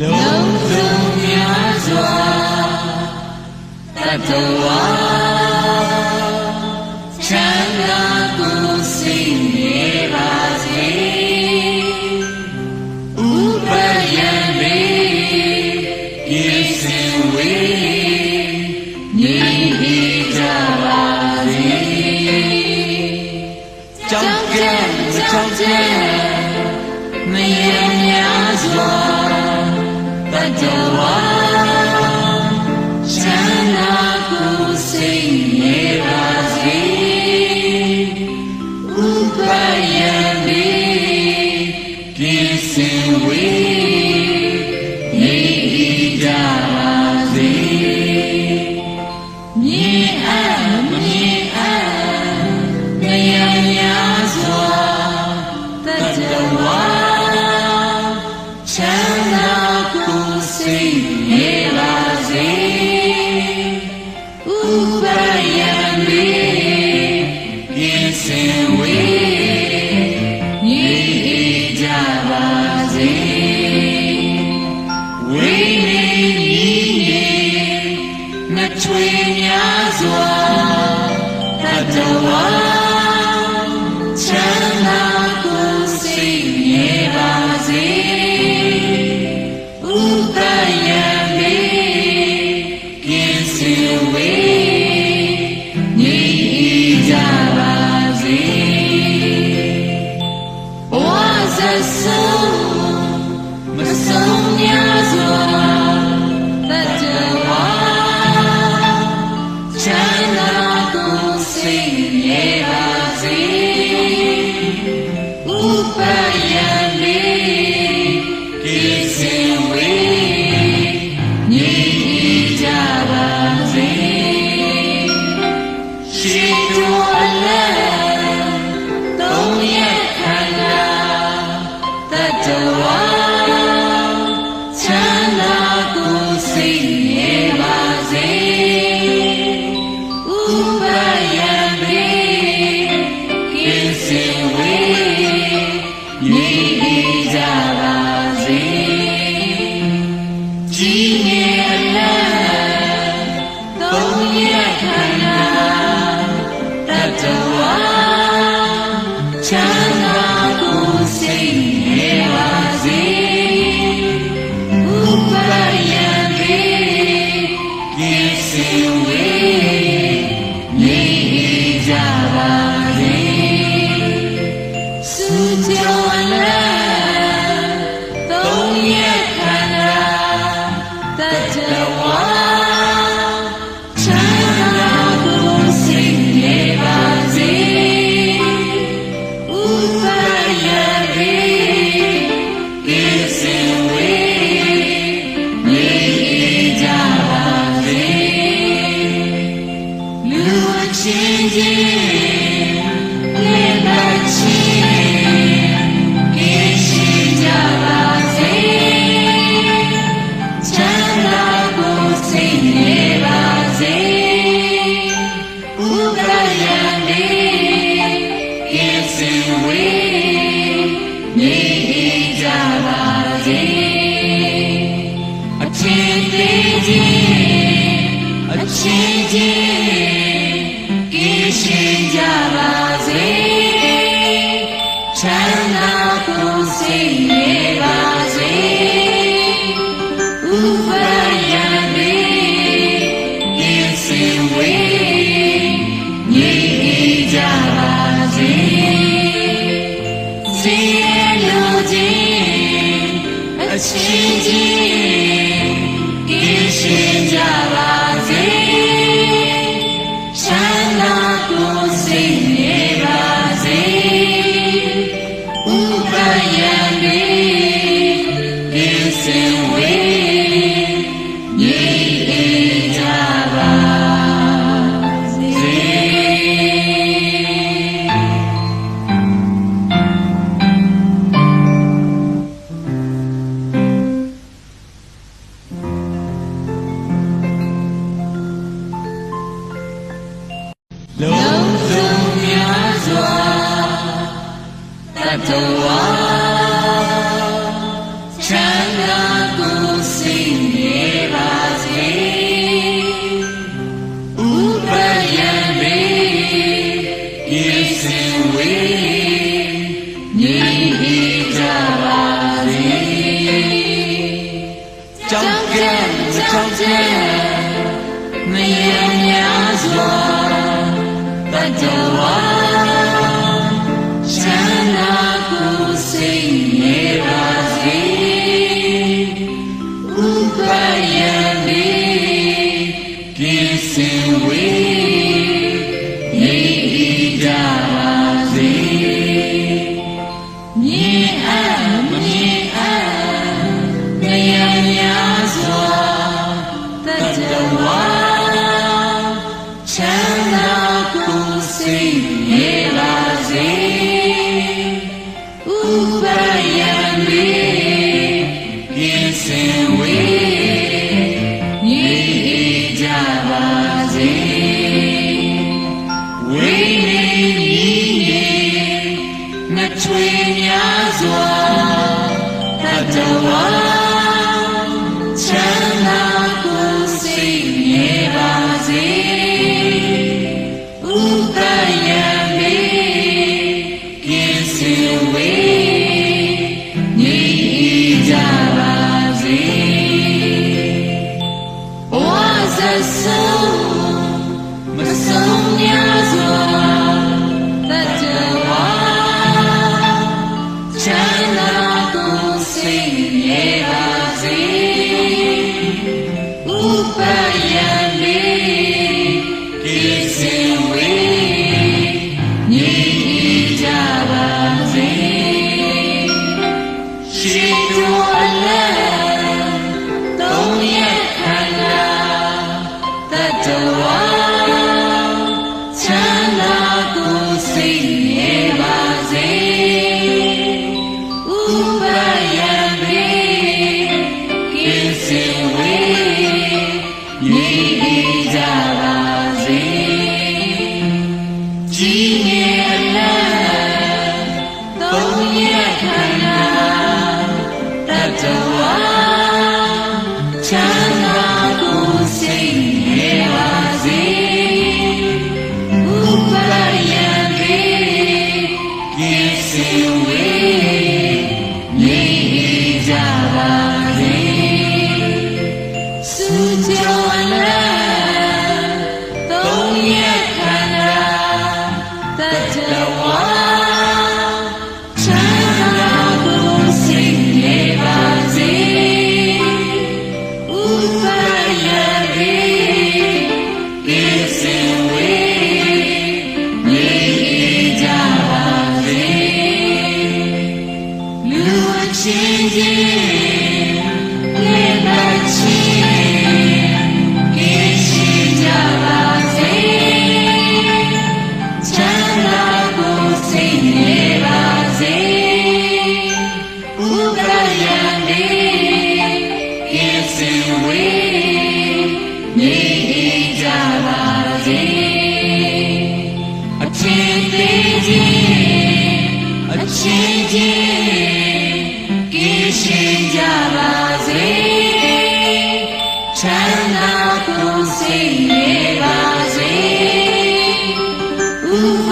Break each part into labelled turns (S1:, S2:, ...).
S1: လုံးစုံများစွာတတဝါချမ်းသာကိုယ်စိတ်နေပါစေဥပယံမေယေစင်ဝေညီမိကြပါစေကြောင့်ကြဲမကြောင့်ကြဲမယံများစွာတတဝါချမ်းသာကိုယ်စိတ်နေပါစေဥပယံမေကိစင်ဝေညီကြပါစေမြေအပ်မမြေအပ်မယံများစွာတတဝါချမ်းသာကိုယ်စိတ်နေပါစေဥပယံမေကိစင်ဝေညီကြပါစေဝိနေညီနေနှထွေများစွာတတဝါချမ်းသာကိုယ်စိတ်နေပါစေဥပယံမေကိစင်ဝေညီကြပါစေဘဝဆက်ဆုံးမဆုံးများစွာတတဝါချမ်းသာကိုယ်စိတ်နေပါစေဥပယံမေကိစင်ဝေညီကြပါစေရှိတော်အလတ်သုံးရက်ခန္ဓာတတဝါချမ်းသာကိုယ်စိတ်နေပါစေဥပယံမေကိစင်ဝေညီကြပါစေကြီးငယ်အလတ်သုံးရက်ခန္ဓာတတဝါချမ်းသာကိုယ်စိတ်နေပါစေဥပယံမေကိစင်ဝေညီကြပါစေစုကြောအလတ်သုံးရက်ခန္ဓာတတဝါချမ်းသာကိုယ်စိတ်နေပါစေဥပယံမေကိစင်ဝေညီကြပါစေလူအချင်းချင်းလေပတ်ချင်းကိရှိကြပါစေချမ်းသာကိုယ်စိတ်နေပါစေဥပယံမေကိစင်ဝေညီကြပါစေအချင်းသေးချင်းအချင်းချင်းကိရှိကြပါစေချမ်းသာကိုယ်စိတ်နေပါစေဥပယံမေကိစင်ဝေညီကြပါစေစေလိုခြင်းအချင်းချင်းကိရှိကြပါစေချမ်းသာကိုယ်စိတ်နေပါစေဥပယံမေကိစင်ဝေညီကြပါစေလုံးစုံများစွာတတဝါချမ်းသာကို ကြောင့်ကဲမကြောင့်တဲ့မယံများစွာတတဝါချမ်းသာကိုစိတ်နေပါစေဥပယံလေးကိစင်ဝေနေကြပါစေမြင်အပ်မမြင်အပ်မယံများစွာတတဝါချမ်းသာကိုစိတ်နေပါစေဥပယံလေးကိစင်ဝေနေကြပါစေဝိနေဤနှချွေများစွာတတဝါချမ်းသာကိုစိတ်နေပါစေဥပယံလေးကိစင်ဝေနေကြပါစေဝါဇဆုံးမဆုံးများစွာတတဝါချမ်းသာကိုစိတ်နေပါစေဥပယံလေးကိစင်ဝေနေကြပါစေရှိတော်အလတ်သုံးရခန္ဓာတတဝါချမ်းသာကိုစိတ်နေပါစေဥပယံလေးကိစင်ဝေနေကြပါစေကြည်ငြိမ်အလတ်သုံးရခန္ဓာတတဝါချမ်းသာကိုစိတ်နေပါစေဥပယံလေးကိစင်ဝေနေကြပါစေစုကြောအလတ်သုံးရခန္ဓာတတဝါချမ်းသာကိုစိတ်နေပါစေဥပယံလေးကိစင်ဝေနေကြပါစေလူအချင်းချင်းလေပတ်ချင်းကိရှိကြပါစေချမ်းသာကိုစိတ်နေပါစေဥပယံလေးကိစင်ဝေနေကြပါစေအချင်းသေးချင်းအချင်းချင်းကိရှိကြပါစေချမ်းသာကိုစိတ်နေပါစေဥပ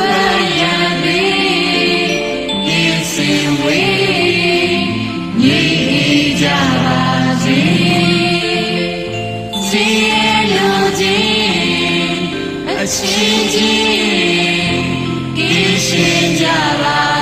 S1: ယံလေးကိစင်ဝေနေကြပါစေစေလိုခြင်းအချင်းချင်းကိရှိကြပါ